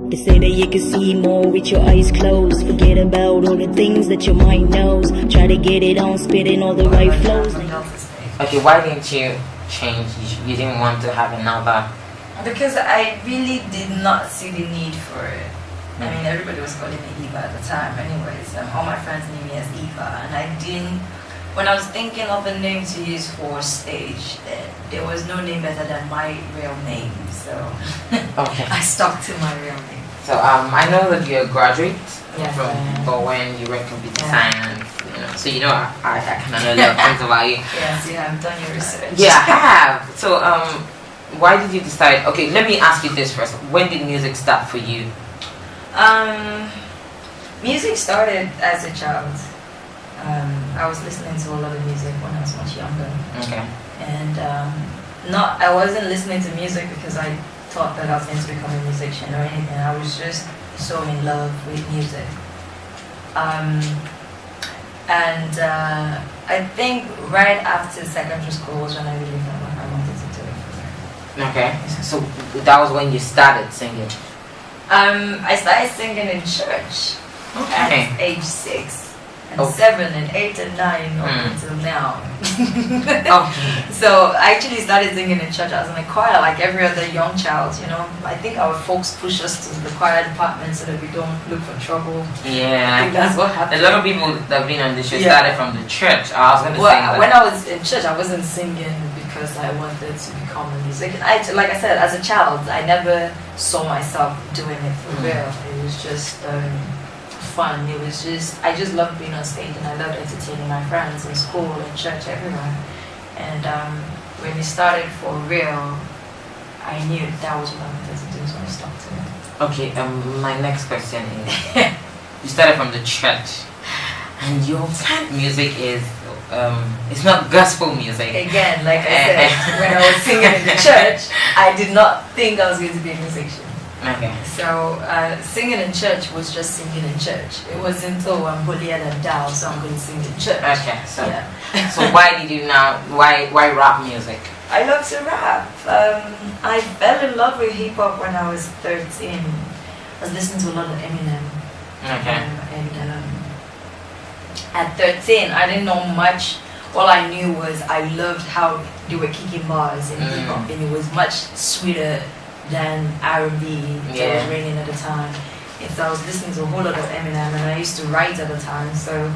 They say that you can see more with your eyes closed. Forget about all the things that your mind knows. Try to get it on, spitting all the right flows. Okay, why didn't you change? You didn't want to have another? Because I really did not see the need for it. I mean, everybody was calling me Eva at the time anyways. All my friends knew me as Eva. And I didn't, when I was thinking of a name to use for stage, there was no name better than my real name. So Okay. I stuck to my real name. So I know that you're a graduate Yes, from I am. Bowen. You read computer science. So you know I kind of know a lot of things about you. Yes, you have done your research. Yeah, I have. So why did you decide? Okay, let me ask you this first. When did music start for you? Music started as a child. I was listening to a lot of music when I was much younger. Okay. And I wasn't listening to music because I thought that I was going to become a musician or anything. I was just so in love with music. I think right after secondary school was when I really felt like I wanted to do it for real. Okay. So that was when you started singing. I started singing in church at age 6. And 7 and 8 and 9 up until now. So I actually started singing in church. I was in a choir like every other young child, you know. I think our folks push us to the choir department so that we don't look for trouble. Yeah. I think that's what happened. A lot of people that have been on this show started from the church. I was going to say that. When I was in church, I wasn't singing because I wanted to become a musician. Like I said, as a child, I never saw myself doing it for real. It was just fun. It was just, I just loved being on stage and I loved entertaining my friends in school, in church, everywhere. And when we started for real, I knew that was what I wanted to do, so I stuck to it. Okay, my next question is, you started from the church, and your kind of music is, it's not gospel music. Again, like I said, when I was singing in the church, I did not think I was going to be a musician. Okay. So singing in church was just singing in church. It wasn't I'm holier than thou, so I'm going to sing in church. Okay, so so why did you why rap music? I love to rap. I fell in love with hip hop when I was 13. I was listening to a lot of Eminem. Okay. At 13, I didn't know much. All I knew was I loved how they were kicking bars in hip hop, and it was much sweeter than R&B that was raining at the time. And so I was listening to a whole lot of Eminem, and I used to write at the time. So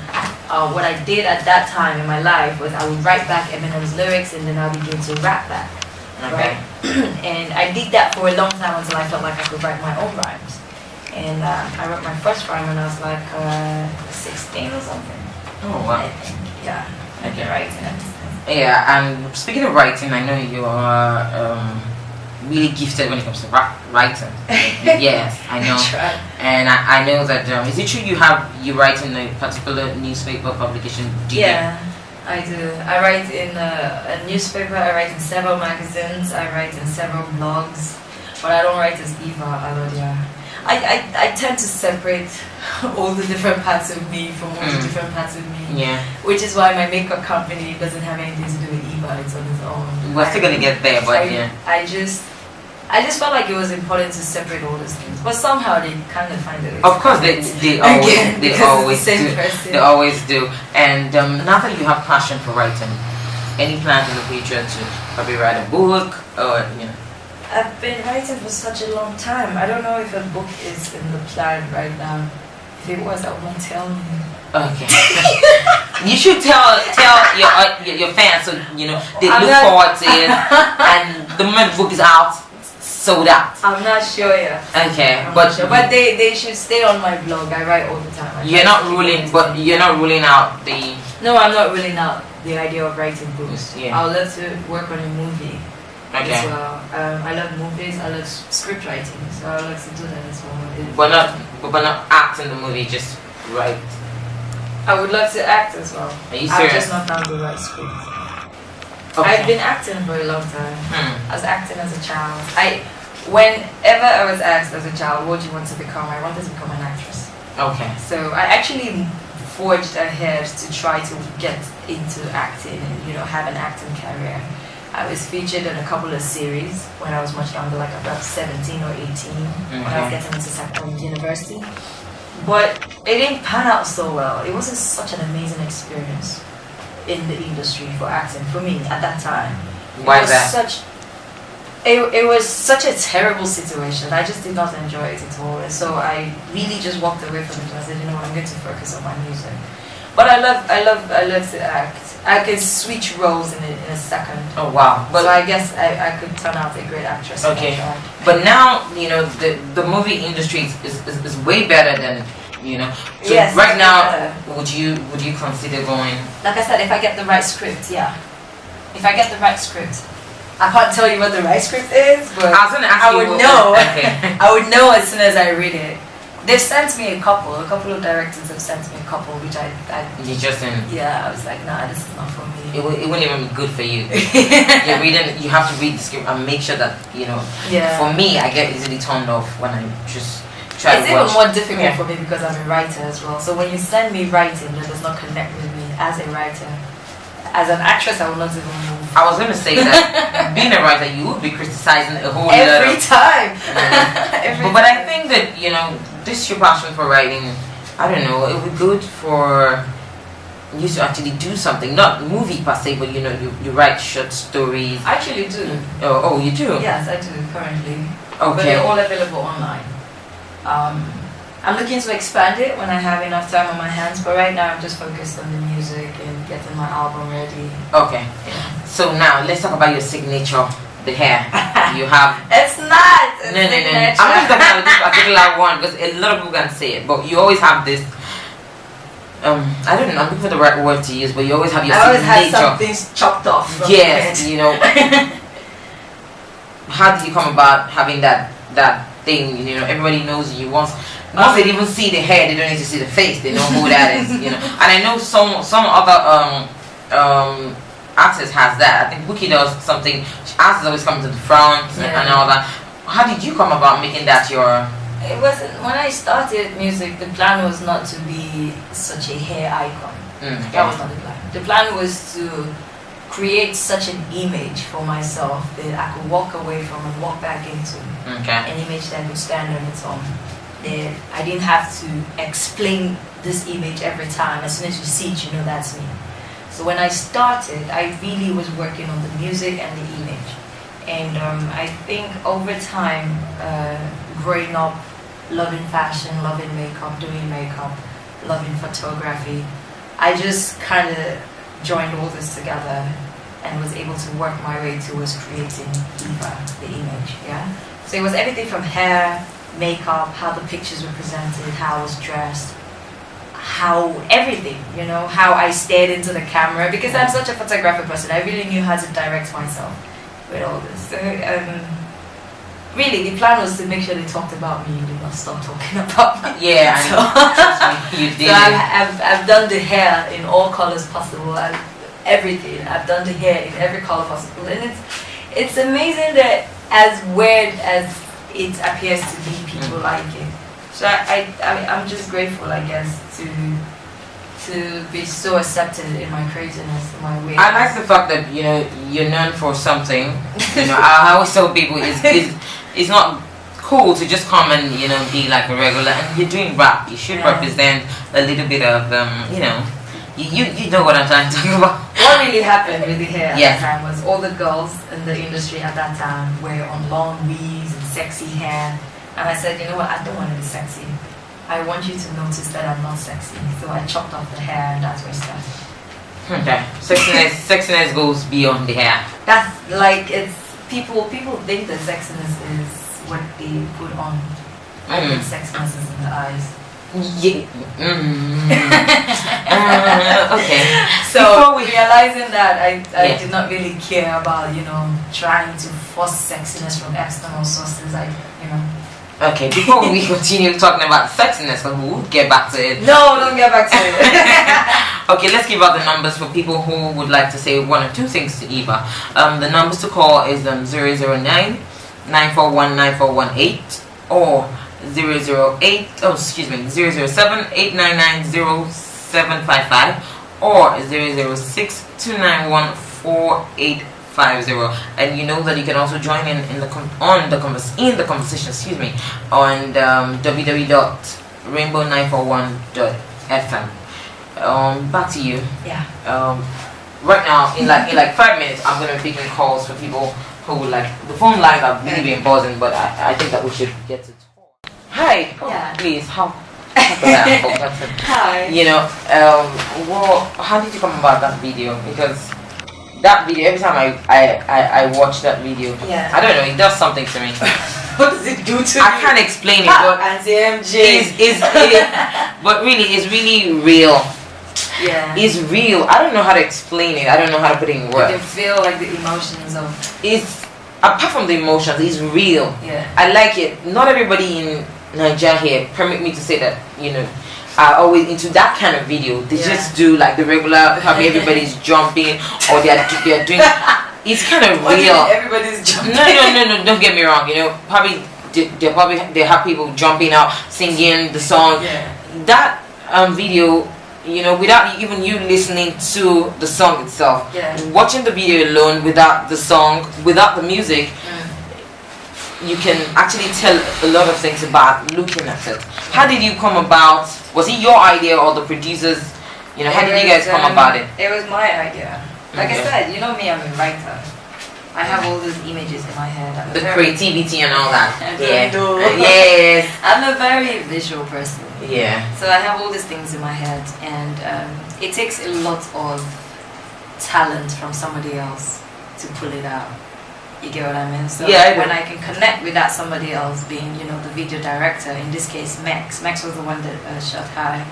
what I did at that time in my life was I would write back Eminem's lyrics, and then I would begin to rap back. Right? And I did that for a long time until I felt like I could write my own rhymes. And I wrote my first rhyme when I was like 16 or something. Oh wow. I think, yeah. Okay, writing. Yeah, and speaking of writing, I know you are really gifted when it comes to writing. Yes, I know. And I know that, is it true you write in a particular newspaper publication? Yeah, I do. I write in a newspaper, I write in several magazines, I write in several blogs, but I don't write as Eva Alodia. I tend to separate all the different parts of me from all the different parts of me. Yeah. Which is why my makeup company doesn't have anything to do with Eva, it's on its own. We're still gonna get there, but I just felt like it was important to separate all those things, but somehow they kind of find it. Of course, they always do. They always do. And now that you have passion for writing, any plans in the future to probably write a book or I've been writing for such a long time. I don't know if a book is in the plan right now. If it was, I won't tell you. Okay. You should tell your fans so they look forward to it. And the moment the book is out, sold out. I'm not sure yet. Okay, but they should stay on my blog. I write all the time. You're not ruling out the. No, I'm not ruling out the idea of writing books. Yeah. I would love to work on a movie. Okay. As well. I love movies. I love script writing, so I would like to do that as well. But not act in the movie. Just write. I would love to act as well. Are you serious? I've just not found the right script. Okay. I've been acting for a long time. I was acting as a child. Whenever I was asked as a child, what do you want to become? I wanted to become an actress. Okay. So I actually forged ahead to try to get into acting and have an acting career. I was featured in a couple of series when I was much younger, like about 17 or 18, when I was getting into university. But it didn't pan out so well. It wasn't such an amazing experience in the industry for acting for me at that time. Why is that? It was such a terrible situation. I just did not enjoy it at all. And so I really just walked away from it because I said, you know what, I'm going to focus on my music. But I love to act. I could switch roles in a second. Oh wow! But so I guess I could turn out a great actress. Okay. But now the movie industry is way better than So yes, right now, would you consider going? Like I said, if I get the right script, yeah. If I get the right script, I can't tell you what the right script is, but I was gonna ask I you. would know. Okay. I would know as soon as I read it. They've sent me a couple of directors have sent me a couple, which I You just didn't. yeah, I was like, nah, this is not for me. It wouldn't even be good for you. You have to read the script and make sure that Yeah. For me, I get easily turned off when I just try It's to watch. even more difficult for me because I'm a writer as well. So when you send me writing that does not connect with me as a writer, as an actress, I will not even move. I was going to say that being a writer, you would be criticizing a whole Every lot. time. But I think that this your passion for writing. I don't know. It would be good for you to actually do something, not movie per se, but you write short stories. I actually do. Oh, you do? Yes, I do currently. Okay. But they're all available online. I'm looking to expand it when I have enough time on my hands, but right now I'm just focused on the music and getting my album ready. Okay. Yeah. So now let's talk about your signature, the hair. You have. It's not. No. I'm not talking about this particular one because a lot of people can say it, but you always have this. I don't know. I'm looking for the right word to use, but you always have your signature. I always have some things chopped off. Yes, How did you come about having that thing? Everybody knows you. Once they even see the hair, they don't need to see the face. They know who that is. And I know some other artists has that. I think Bookie does something. Artists always come to the front and all that. How did you come about making that your? It wasn't when I started music. The plan was not to be such a hair icon. That was not the plan. The plan was to create such an image for myself that I could walk away from and walk back into. An image that would stand on its own. That I didn't have to explain this image every time. As soon as you see it, you know that's me. So when I started, I really was working on the music and the image. And I think over time, growing up, loving fashion, loving makeup, doing makeup, loving photography, I just kind of joined all this together and was able to work my way towards creating Eva, the image, yeah? So it was everything from hair, makeup, how the pictures were presented, how I was dressed, how everything, how I stared into the camera, because I'm such a photographer person. I really knew how to direct myself with all this. So, really, the plan was to make sure they talked about me and did not stop talking about me. Yeah, so, trust me, you did. So I've done the hair in all colors possible. Everything. I've done the hair in every color possible, and it's amazing that as weird as it appears to be, people like it. So I'm just grateful, I guess, to be so accepted in my craziness, in my way. I like the fact that you're known for something. I always tell people it's not cool to just come and be like a regular. And you're doing rap. You should represent a little bit of You know what I'm trying to talk about. What really happened with the hair at that time was all the girls in the industry at that time were on long weaves and sexy hair. And I said, you know what, I don't want to be sexy. I want you to notice that I'm not sexy. So I chopped off the hair and that's where it started. Okay. Sexiness goes beyond the hair. That's like, it's people think that sexiness is what they put on. I think sexiness is in the eyes. Yeah. Okay. So realizing that I did not really care about trying to force sexiness from external sources. Okay. Before we continue talking about sexiness, we'll get back to it. No, don't get back to it. Okay, let's give out the numbers for people who would like to say one or two things to Eva. The numbers to call is 009 941 9418 or 007 899 0755 or 006 291 4855. 50, and you know that you can also join in the conversation. Excuse me, on www.rainbow941.fm. Back to you. Yeah. Right now, in like 5 minutes, I'm gonna be taking calls for people who would like. The phone lines are really been buzzing, but I think that we should get to talk. Hi. Yeah. Please, how? Hi. You know, well, how did you come about that video? Because that video, every time I watch that video, Yeah. I don't know, it does something to me. What does it do to you? I can't explain it, but but really, it's really real. Yeah. It's real. I don't know how to explain it. I don't know how to put it in You words. can feel like the emotions of. It's apart from the emotions, it's real. Yeah. I like it. Not everybody in Nigeria here, permit me to say that, you know, are always into that kind of video. They just do like the regular, probably everybody's jumping or they're doing. It's kind of real. Everybody's jumping. No. Don't get me wrong. You know, probably they have people jumping out, singing the song. Yeah. That video, you know, without even you listening to the song itself, watching the video alone without the song, without the music, you can actually tell a lot of things about looking at it. How did you come about? Was it your idea or the producers? You know, how did you guys come about it? It was my idea. Like I said, you know me, I'm a writer. I have all those images in my head. The creativity and all that. Yeah. Yes. I'm a very visual person. Yeah. So I have all these things in my head, and it takes a lot of talent from somebody else to pull it out. You get what I mean? So when I can connect with that somebody else, being, you know, the video director, in this case Max was the one that shot High.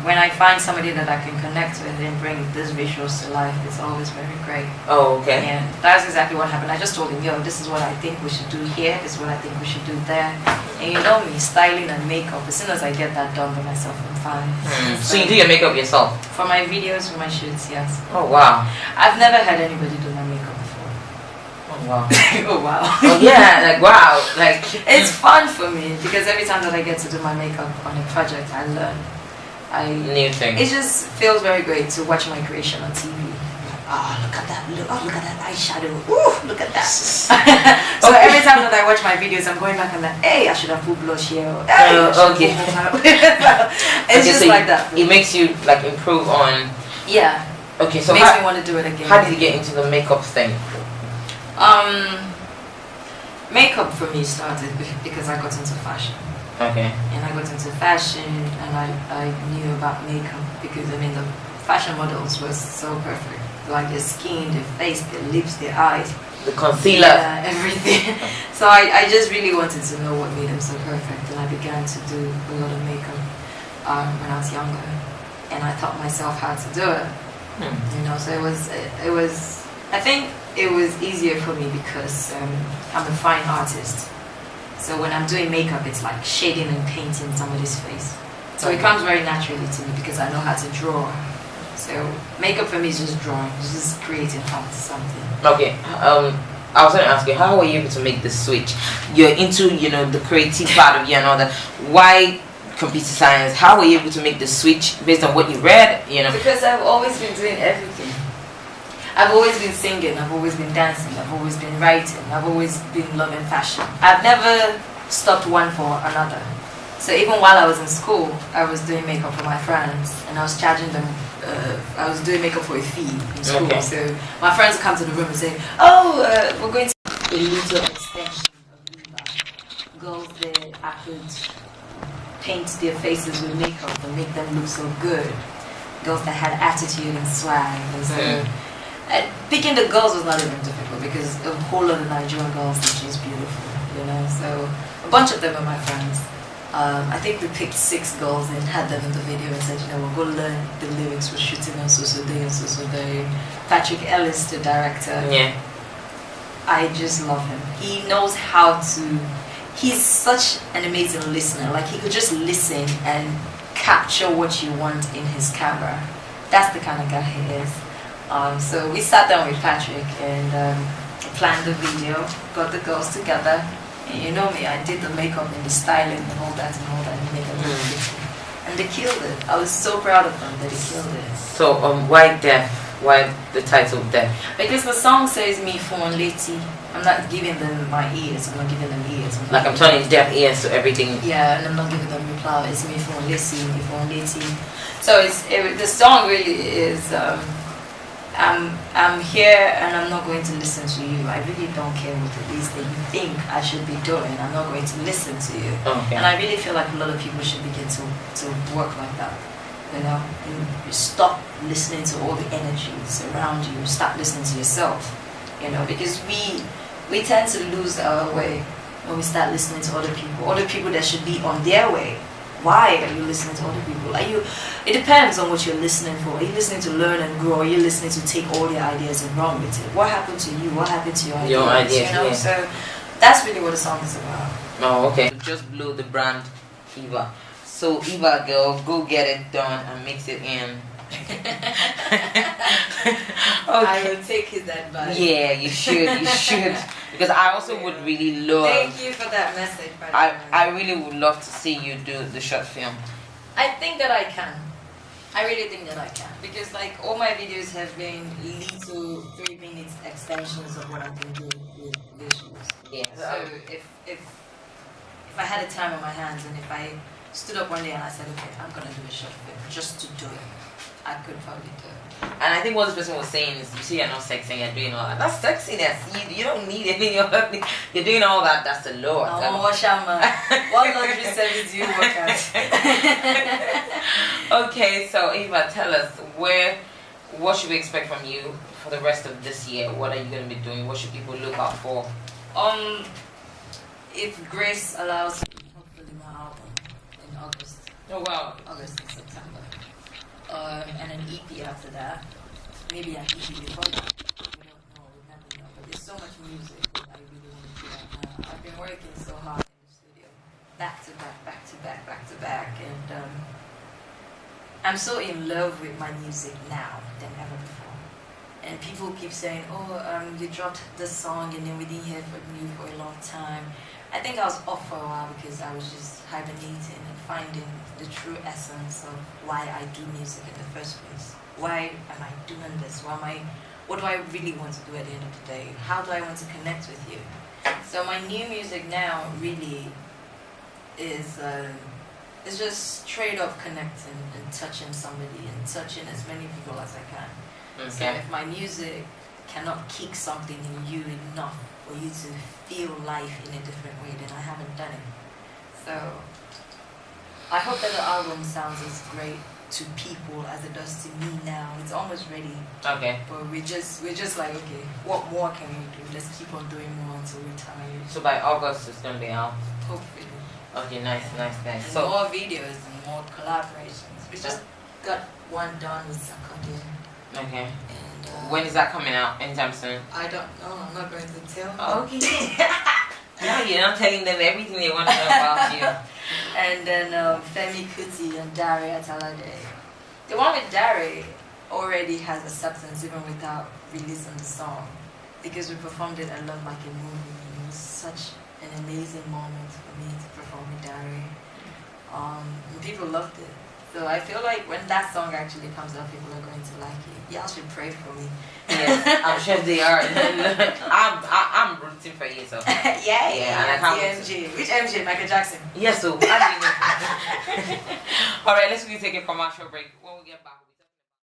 When I find somebody that I can connect with and bring this visuals to life, it's always very great. Oh, okay. Yeah, that's exactly what happened. I just told him, yo, this is what I think we should do here, this is what I think we should do there. And you know me, styling and makeup, as soon as I get that done by myself, I'm fine. So you do your makeup yourself? For my videos, for my shoots, yes. Oh, wow. I've never had anybody do my makeup before. Oh, wow. Oh, wow. Oh, yeah, like, wow. Like, it's fun for me, because every time that I get to do my makeup on a project, I learn. New thing. It just feels very great to watch my creation on TV. Oh, look at that! Look at that eyeshadow! Ooh, look at that! So every time that I watch my videos, I'm going back and like, hey, I should have put blush here. Hey, okay. It's just so like that. It makes you like improve on. Yeah. Okay, so makes me want to do it again. How did you get into the makeup thing? Makeup for me started because I got into fashion. Okay. And I got into fashion, and I knew about makeup because I mean the fashion models were so perfect, like their skin, their face, their lips, their eyes, the concealer, everything. So I just really wanted to know what made them so perfect, and I began to do a lot of makeup when I was younger, and I taught myself how to do it. You know, so it was I think it was easier for me because I'm a fine artist. So when I'm doing makeup, it's like shading and painting somebody's face. So it comes very naturally to me because I know how to draw. So makeup for me is just drawing, just creating something. Okay. I was going to ask you, how were you able to make the switch? You're into, you know, the creative part of you and all that. Why computer science? How were you able to make the switch based on what you read? You know. Because I've always been doing everything. I've always been singing, I've always been dancing, I've always been writing, I've always been loving fashion. I've never stopped one for another. So even while I was in school, I was doing makeup for my friends, and I was charging them, I was doing makeup for a fee in school. Okay. So my friends would come to the room and say, oh, we're going to a little extension of Eva. Girls that I could paint their faces with makeup and make them look so good. Girls that had attitude and swag. And so picking the girls was not even difficult because a whole lot of Nigerian girls are just beautiful, you know. So a bunch of them are my friends. I think we picked 6 girls and had them in the video and said, you know, we'll go learn the lyrics. We're shooting on so day and so day. Patrick Ellis, the director. Yeah. I just love him. He knows how to. He's such an amazing listener. Like he could just listen and capture what you want in his camera. That's the kind of guy he is. So we sat down with Patrick and planned the video, got the girls together, and you know me, I did the makeup and the styling and all that and made them look beautiful. And they killed it. I was so proud of them that they killed it. So why deaf? Why the title Deaf? Because the song says me phone lady. I'm not giving them my ears. I'm not giving them ears. Like I'm turning deaf ears to everything. Yeah, and I'm not giving them reply. It's me phone lady. So the song really is. I'm here and I'm not going to listen to you. I really don't care what it is that you think I should be doing. I'm not going to listen to you. Okay. And I really feel like a lot of people should begin to work like that. You know, you stop listening to all the energies around you. Start listening to yourself. You know, because we tend to lose our way when we start listening to other people that should be on their way. Why are you listening to other people? It depends on what you're listening for. Are you listening to learn and grow? Are you listening to take all your ideas and run with it? What happened to you? What happened to your ideas? Your ideas, you know? yeah. So that's really what the song is about. Oh, okay. Just blow the brand Eva. So Eva girl, go get it done and mix it in. I will take his advice. Yeah, you should. Because I also would really love. Thank you for that message. By the way. I really would love to see you do the short film. I think that I can. I really think that I can. Because like all my videos have been little 3-minute extensions of what I've been doing with visuals. Yeah. So if I had a time on my hands and if I stood up one day and I said, okay, I'm gonna do a short film just to do it, I could probably do it. And I think what this person was saying is, you see, you're not sexy and you're doing all that. That's sexiness. You don't need any other thing. You're doing all that. That's the Lord. What laundry service do you work at? Okay, so Eva, tell us what should we expect from you for the rest of this year? What are you going to be doing? What should people look out for? If Grace allows me, hopefully my album in August. Oh wow. August and September. And an EP after that. Maybe an EP before that. We don't know, we never know. But there's so much music that I really want to do right now. I've been working so hard in the studio. Back to back. And I'm so in love with my music now than ever before. And people keep saying, you dropped this song and then we didn't hear from you for a long time. I think I was off for a while because I was just hibernating and finding the true essence of why I do music in the first place. Why am I doing this? What do I really want to do at the end of the day? How do I want to connect with you? So my new music now really is just straight up connecting and touching somebody and touching as many people as I can. Okay. So if my music cannot kick something in you enough for you to feel life in a different way, then I haven't done it. So I hope that the album sounds as great to people as it does to me now. It's almost ready. Okay. But we're just like, okay, what more can we do? Let's keep on doing more until we're tired. So by August it's gonna be out. Hopefully. Okay, nice. And So more videos and more collaborations. We just got one done with Sarkodie. okay. And When is that coming out? Anytime soon? I don't know. I'm not going to tell. Okay. No, you're not telling them everything they want to know about you. And then Femi Kuti and Dari Atalade. The one with Dari already has acceptance even without releasing the song, because we performed it alone like a movie. It was such an amazing moment for me to perform with Dari. And people loved it. So I feel like when that song actually comes out, people are going to like it. Y'all should pray for me. Yes, I'm sure they are. I'm rooting for you, so. Yeah. MJ. Which MJ? Michael Jackson. Yes, so. Alright, let's take a commercial break. When we get back,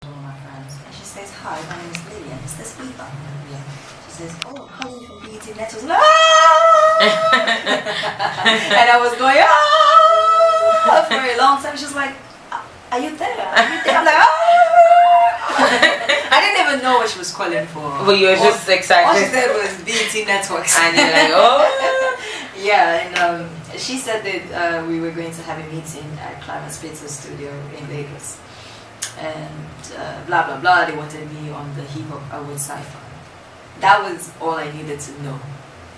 One of my friends, and she says, "Hi, my name is Lillian. Is this Eva?" Yeah. She says, "Oh, calling from BET Networks." And I was going for a long time. She was like, "Are you there? Are you there?" I'm like, I didn't even know what she was calling for. But you were just excited. All she said was BET Networks. And you're like, oh. Yeah, and she said that we were going to have a meeting at Climate Space's studio in Vegas. And blah, blah, blah. They wanted me on the Hip Hop Award Sci-Fi. That was all I needed to know.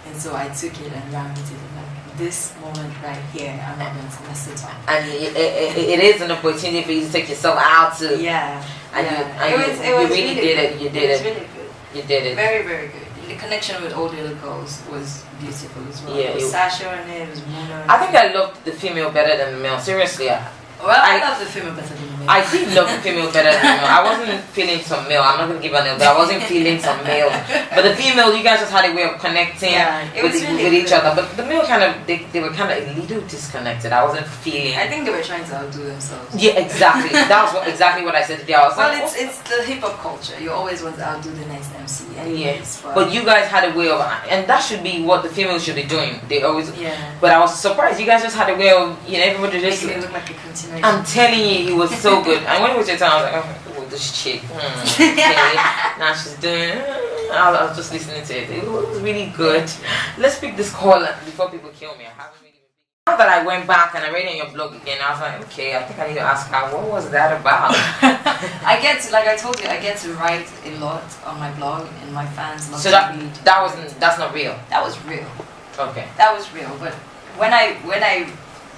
And so I took it and ran with it. Like, this moment right here, I'm not going to mess it up. And it is an opportunity for you to take yourself out to. Yeah. And yeah. you really did it. You did it. It was really good. You did it. Very, very good. The connection with all the other girls was beautiful as well. Yeah, it was Sasha and it was Mona. I think I loved the female better than the male. Seriously, Well, I love the female better than the male. I did love the female better than the male. I wasn't feeling some male. I'm not going to give a name, but I wasn't feeling some male. But the female, you guys just had a way of connecting with each other. But the male kind of, they were kind of a little disconnected. I wasn't feeling. I think they were trying to outdo themselves. Yeah, exactly. That was exactly what I said today. I was well, like, it's the hip hop culture. You always want to outdo the next MC. Yes, but you guys had a way of, and that should be what the females should be doing. They always. Yeah. But I was surprised. You guys just had a way of, everybody just. Making it look like a continuation. I'm telling you, it was so good. And when it was your time, I was like, oh, this chick. Okay. Now she's doing. I was just listening to it. It was really good. Let's pick this call before people kill me. I haven't really. Now that I went back and I read on your blog again, I was like, okay, I think I need to ask her, what was that about? I get to, like I told you, I get to write a lot on my blog, and my fans love so to read. That's not real. That was real. Okay. That was real. But when I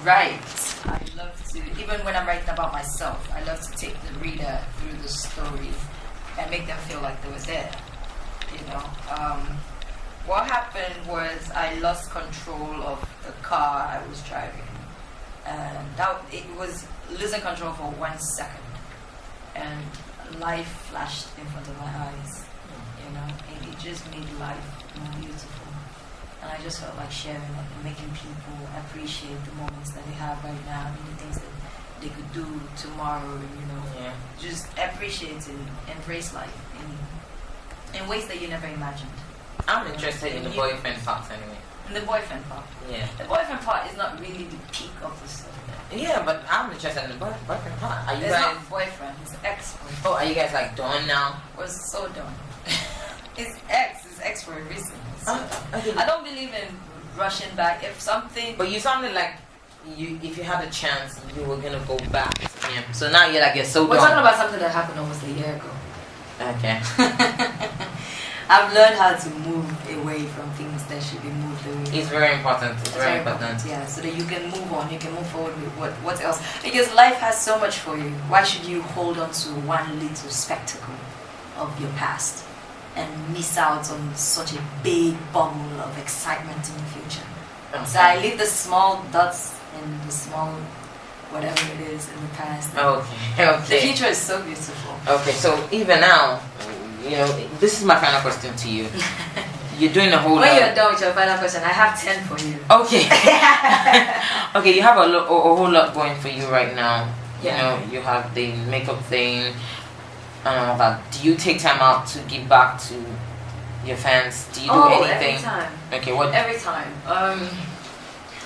write, I love to, even when I'm writing about myself, I love to take the reader through the story and make them feel like they were there. What happened was I lost control of the car I was driving, and it was losing control for 1 second, and life flashed in front of my eyes, and it just made life more beautiful, and I just felt like sharing it and making people appreciate the moments that they have right now, and the things that they could do tomorrow, just appreciate and embrace life in ways that you never imagined. I'm interested in the boyfriend part anyway. In the boyfriend part? Yeah. The boyfriend part is not really the peak of the story. Yeah, but I'm interested in the boyfriend part. Are you it's guys... not boyfriend, it's ex-boyfriend. Oh, are you guys like done now? We're so done. It's ex for a reason. So Okay. I don't believe in rushing back. If something... But you sounded like if you had a chance, you were going to go back to him. So now you're so We're done. talking about something that happened almost a year ago. Okay. I've learned how to move away from things that should be moved away. It's very important. It's very important. Yeah, so that you can move on, you can move forward with what else. Because life has so much for you. Why should you hold on to one little spectacle of your past and miss out on such a big bubble of excitement in the future? Okay. So I leave the small dots and the small whatever it is in the past. Okay. The future is so beautiful. Okay, so even now, this is my final question to you. You're doing a whole lot. When you're done with your final question, I have 10 for you. Okay. Okay, you have a whole lot going for you right now. Yeah. You have the makeup thing and all that. Do you take time out to give back to your fans? Do you do anything? Every time. Okay, what? Every time.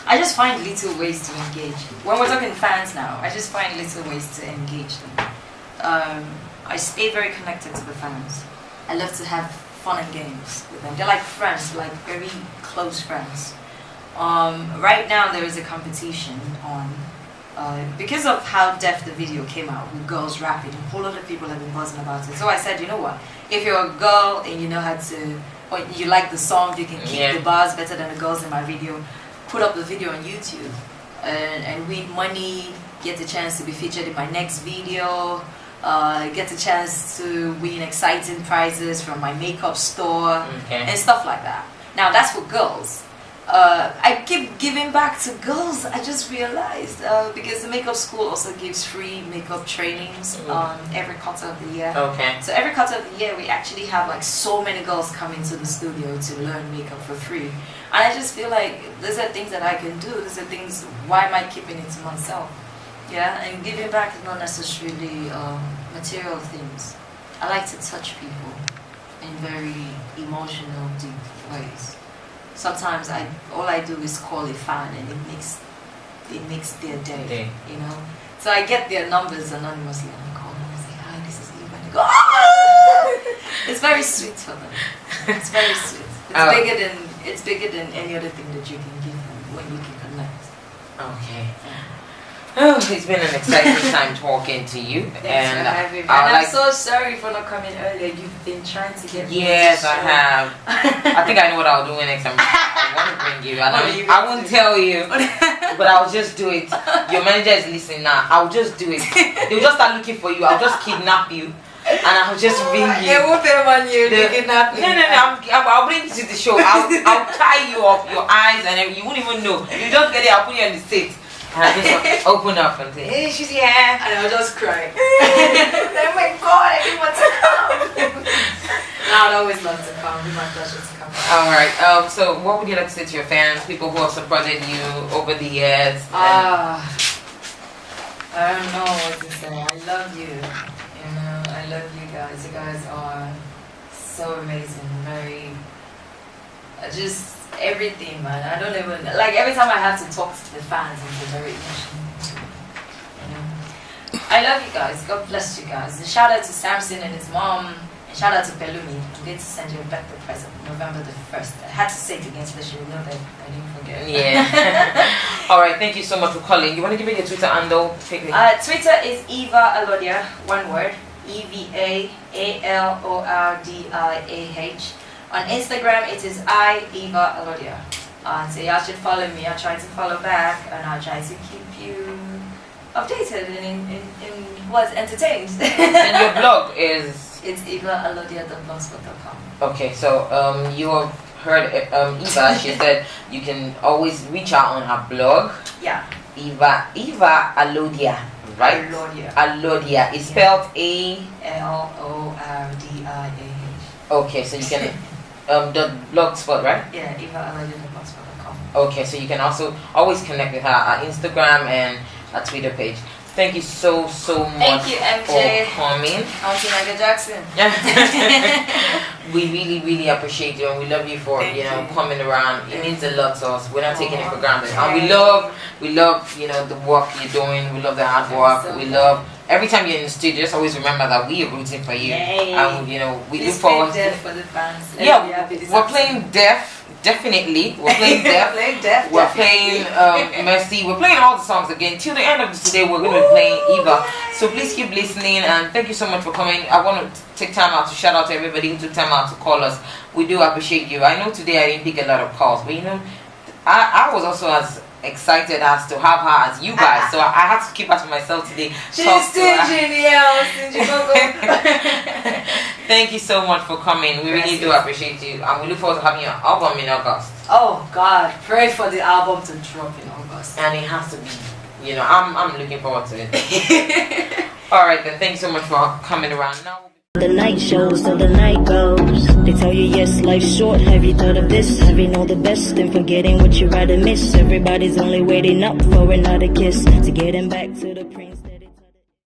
I just find little ways to engage. When we're talking fans now, I just find little ways to engage them. I stay very connected to the fans. I love to have fun and games with them. They're like friends, like very close friends. Right now there is a competition on, because of how deaf the video came out with girls rapping, a whole lot of people have been buzzing about it. So I said, you know what, if you're a girl and you know how to, or you like the song, you can keep the bars better than the girls in my video, put up the video on YouTube and win money, get the chance to be featured in my next video, get the chance to win exciting prizes from my makeup store and stuff like that. Now that's for girls. I keep giving back to girls. I just realized because the makeup school also gives free makeup trainings every quarter of the year. Okay. So every quarter of the year we actually have like so many girls come into the studio to learn makeup for free. And I just feel like these are things that I can do. These are things, why am I keeping it to myself? Yeah, and giving back is not necessarily material things. I like to touch people in very emotional, deep ways. Sometimes all I do is call a fan and it makes their day, So I get their numbers anonymously and I call them and say, hi, this is Eve, and they go, ah! It's very sweet for them. It's very sweet. It's bigger than any other thing that you can give them when you can connect. Okay. Oh, it's been an exciting time talking to you. And I'm so sorry for not coming earlier. You've been trying to get me. Yes, I have. I think I know what I'll do next time. I want to bring you. I won't tell you, but I'll just do it. Your manager is listening now. I'll just do it. They'll just start looking for you. I'll just kidnap you. And I'll just bring you. They won't pay on you. They kidnap you. No. I'll bring you to the show. I'll tie you up, your eyes, and you won't even know. You just get it. I'll put you on the seat. I just open up and say, hey, she's here. And I'll just cry. Oh my God, I didn't want to come. I would always love to come. It'd be my pleasure to come. All right. So, what would you like to say to your fans, people who have supported you over the years? I don't know what to say. I love you. You know, I love you guys. You guys are so amazing. Very, just everything, man. I don't even like every time I have to talk to the fans. It's very emotional. You know, I love you guys. God bless you guys. And shout out to Samson and his mom. And shout out to Pelumi. I'm going to send you a birthday present November the 1st. I had to say it again so that she would know that I didn't forget. Yeah. All right. Thank you so much for calling. You want to give me your Twitter handle? Twitter is Eva Alodia. One word. EVAALORDIAH. On Instagram, it is Eva Alodia. So y'all should follow me. I'll try to follow back, and I'll try to keep you updated and in what's entertained. And your blog is? It's evaalodia.blogspot.com. Okay, so you have heard Eva. She said you can always reach out on her blog. Yeah. Eva Alodia, right? Alodia. It's spelled ALORDIAH. Okay, so you can the blogspot, right? Yeah, evaalodia.blogspot.com. Okay, so you can also always connect with her at Instagram and a Twitter page. Thank you so much. Thank you, MJ. For coming. Auntie Michael Jackson. We really appreciate you, and we love you for coming around. It means a lot to us. We're not taking it for granted, and we love the work you're doing. We love the hard work. So we love every time you're in the studio. Just always remember that we are rooting for you, and we look forward to for the fans. we're playing Deaf. Definitely, we're playing Deaf. We're playing Mercy. We're playing all the songs again. Till the end of today, we're going to be playing Eva. So please keep listening, and thank you so much for coming. I want to take time out to shout out to everybody who took time out to call us. We do appreciate you. I know today I didn't pick a lot of calls, but I was also as excited as to have her as you guys. So I had to keep her to myself today. She's stingy, Thank you so much for coming. We really do appreciate you, and we look forward to having your album in August. Oh God, pray for the album to drop in August. And it has to be, I'm looking forward to it. All right, then. Thanks so much for coming around. Now. The night shows, so the night goes. They tell you yes, life's short. Have you thought of this? Having all the best and forgetting what you rather miss. Everybody's only waiting up for another kiss to getting back to the prince.